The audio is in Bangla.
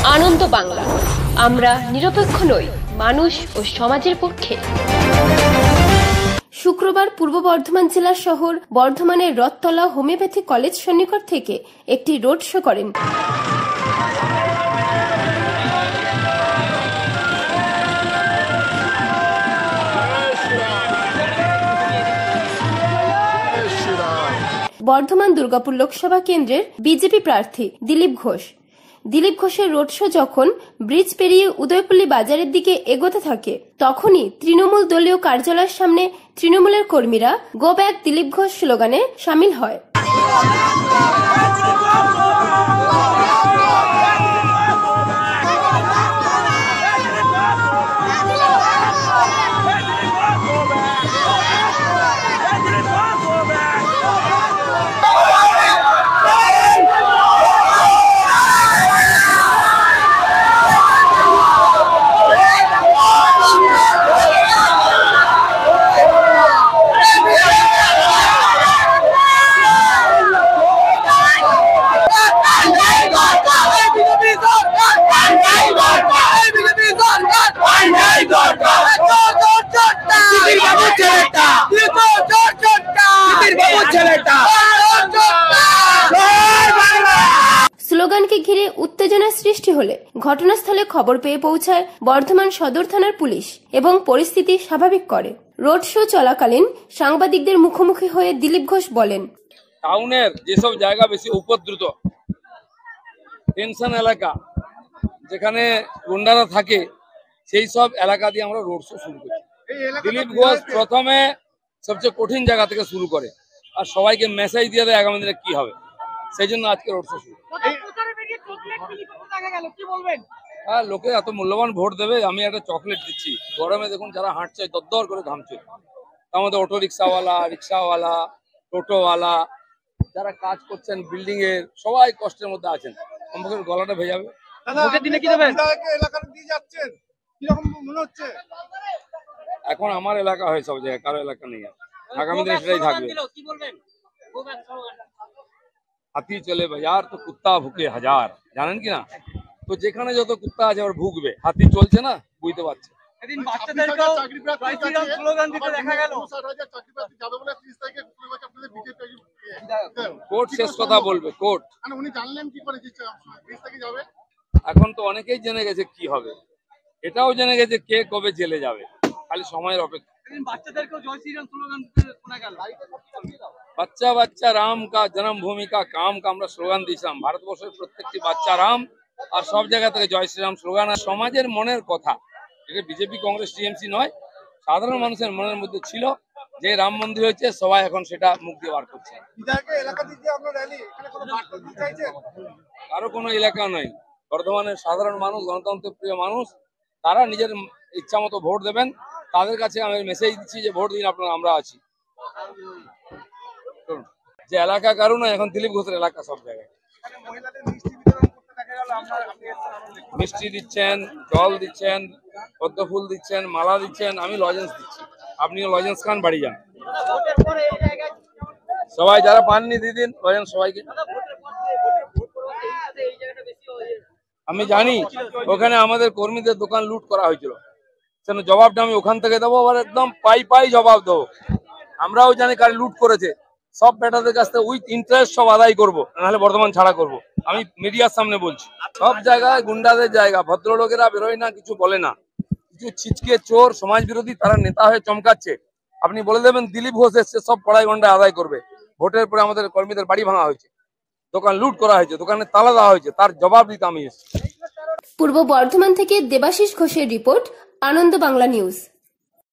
আনন্দ বাংলা, আমরা নিরপেক্ষ নই, মানুষ ও সমাজের পক্ষে। শুক্রবার পূর্ব বর্ধমান জেলার শহর বর্ধমানের রথতলা হোমিওপ্যাথি কলেজ সন্নিকট থেকে একটি রোড শো করেন। বর্ধমান দুর্গাপুর লোকসভা কেন্দ্রের বিজেপি প্রার্থী দিলীপ ঘোষের রোড শো যখন ব্রিজ পেরিয়ে উদয়পল্লী বাজারের দিকে এগোতে থাকে, তখনই তৃণমূল দলীয় কার্যালয়ের সামনে তৃণমূলের কর্মীরা গো ব্যাক দিলীপ ঘোষ স্লোগানে সামিল হয়। স্লোগানকে ঘিরে উত্তেজনার সৃষ্টি হলে ঘটনাস্থলে খবর পেয়ে পৌঁছায় বর্ধমান সদর থানার পুলিশ এবং পরিস্থিতি স্বাভাবিক করে। রোড শো চলাকালীন সাংবাদিকদের মুখোমুখি হয়ে দিলীপ ঘোষ বলেন, টাউনের যেসব জায়গা বেশি উপদ্রুত টেনশন এলাকা, যেখানে গুন্ডারা থাকে, সেই সব এলাকা দিয়ে আমরা রোড শো শুরু করি। দিলীপ ঘোষ প্রথমে সবচেয়ে কঠিন জায়গা থেকে শুরু করে আর সবাইকে মেসেজ দিয়ে দেয় আগামী দিনে কি হবে, সেই জন্য আজকে রোড শো শুরু। হ্যাঁ, লোকে এত মূল্যবান ভোট দেবে, আমি একটা চকলেট দিচ্ছি। গরমে দেখুন যারা হাঁটছে দরদর করে ঘামছে, তার মধ্যে অটো রিক্সাওয়ালা, টোটোওয়ালা, যারা কাজ করছেন বিল্ডিং এর, সবাই কষ্টের মধ্যে আছেন। কমপক্ষে গলাটা ভেজাবে। এখন আমার এলাকা হয় সব জায়গায়, কারো এলাকা নেই। আগামী দিনে সেটাই থাকবে। হাতি চলে বাজার তো কুত্তা ভুকে হাজার, জানেন কি না? তো যেখানে যত কুত্তা আছে ওর ভুগবে, হাতি চলছে না, বুঝতে পারছে। কোর্ট শেষ কথা বলবে, কোর্ট। এখন তো অনেকেই জেনে গেছে কি হবে, এটাও জেনে গেছে কে কবে জেলে যাবে, খালি সময়ের অপেক্ষা। বাচ্চা বাচ্চা রাম কা জন্মভূমি কা কাম কা আমরা স্লোগান দিয়েছিলাম। ভারতবর্ষের প্রত্যেকটি বাচ্চা রাম, আর সব জায়গা থেকে জয় শ্রীরাম স্লোগান। আর সমাজের মনের কথা, এটা বিজেপি কংগ্রেস টিএমসি নয়, সাধারণ মানুষের মনের মধ্যে ছিল যে রাম মন্দির হয়েছে, সবাই এখন সেটা মুখ দিয়ে বার করছে। কারো কোনো এলাকা নয়, বর্ধমানের সাধারণ মানুষ, গণতন্ত্র প্রিয় মানুষ, তারা নিজের ইচ্ছা মতো ভোট দেবেন। তাদের কাছে আমি মেসেজ দিচ্ছি যে ভোট দিন আপনারা, আমরা আছি। যে এলাকা কারো নয়, এখন দিলীপ ঘোষের এলাকা সব জায়গায়। মিষ্টি দিচ্ছেন, জল দিচ্ছেন, পদ্ম ফুল দিচ্ছেন, মালা দিচ্ছেন, আমি লজেন্স দিচ্ছি। আপনিও লজেন্স খান, বাড়ি যান। সবাই যারা পাননি দিয়ে দিন লজেন্স সবাইকে। আমি জানি ওখানে আমাদের কর্মীদের দোকান লুট করা হয়েছিল, সেজন্য জবাবটা আমি ওখান থেকে দেবো, আবার একদম পাই জবাব দেবো। আমরাও জানি কার লুট করেছে, সব বেটাদের কাছ থেকে উইথ ইন্টারেস্ট সব আদায় করবো, নাহলে বর্ধমান ছাড়া করব। আমি মিডিয়ার সামনে বলছি, সব জায়গায় গুন্ডাদের জায়গা, ভদ্রলোকেরা বেরোয় না, কিছু বলে না। কিছু ছিচকে চোর সমাজ বিরোধী, তারা নেতা হয়ে চমকাচ্ছে। আপনি বলে দেবেন দিলীপ ঘোষ এসছে, সব পড়াই গন্ডা আদায় করবে। ভোটের পরে আমাদের কর্মীদের বাড়ি ভাঙা হয়েছে, দোকান লুট করা হয়েছে, দোকানে তালা দেওয়া হয়েছে, তার জবাব দিতে আমি এসেছি। পূর্ব বর্ধমান থেকে দেবাশিস ঘোষের রিপোর্ট, আনন্দ বাংলা নিউজ।